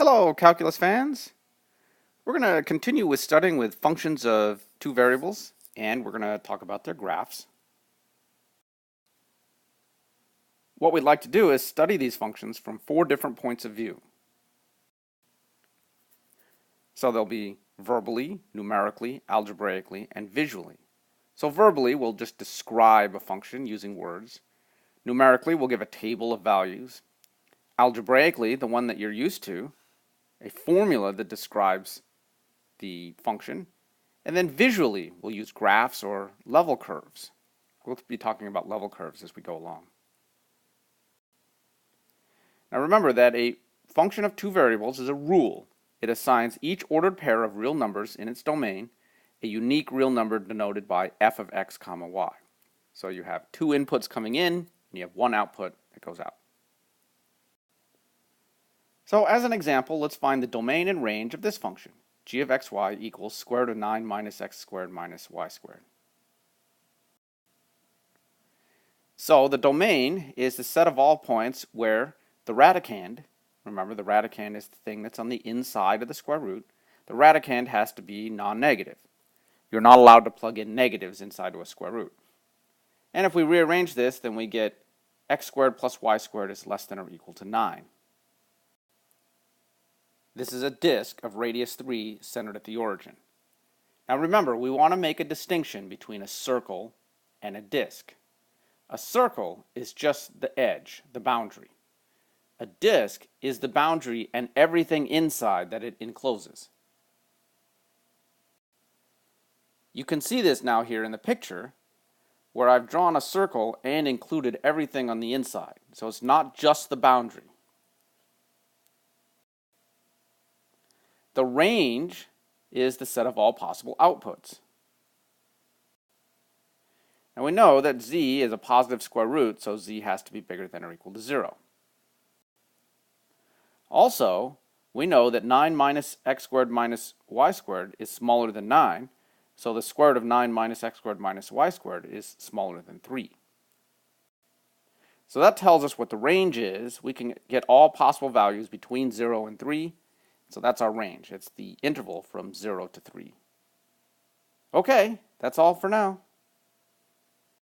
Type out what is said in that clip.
Hello, calculus fans. We're going to continue with studying with functions of two variables, and we're going to talk about their graphs. What we'd like to do is study these functions from 4 different points of view. So they'll be verbally, numerically, algebraically, and visually. So verbally, we'll just describe a function using words. Numerically, we'll give a table of values. Algebraically, the one that you're used to, a formula that describes the function. And then visually, we'll use graphs or level curves. We'll be talking about level curves as we go along. Now remember that a function of two variables is a rule. It assigns each ordered pair of real numbers in its domain a unique real number denoted by f of x comma y. So you have two inputs coming in, and you have one output that goes out. So as an example, let's find the domain and range of this function, g of xy equals square root of 9 minus x squared minus y squared. So the domain is the set of all points where the radicand, remember the radicand is the thing that's on the inside of the square root, the radicand has to be non-negative. You're not allowed to plug in negatives inside of a square root. And if we rearrange this, then we get x squared plus y squared is less than or equal to 9. This is a disk of radius 3 centered at the origin. Now remember, we want to make a distinction between a circle and a disk. A circle is just the edge, the boundary. A disk is the boundary and everything inside that it encloses. You can see this now here in the picture where I've drawn a circle and included everything on the inside. So it's not just the boundary. The range is the set of all possible outputs. And we know that z is a positive square root, so z has to be bigger than or equal to 0. Also, we know that 9 minus x squared minus y squared is smaller than 9, so the square root of 9 minus x squared minus y squared is smaller than 3. So that tells us what the range is. We can get all possible values between 0 and 3. So that's our range. It's the interval from 0 to 3. Okay, that's all for now.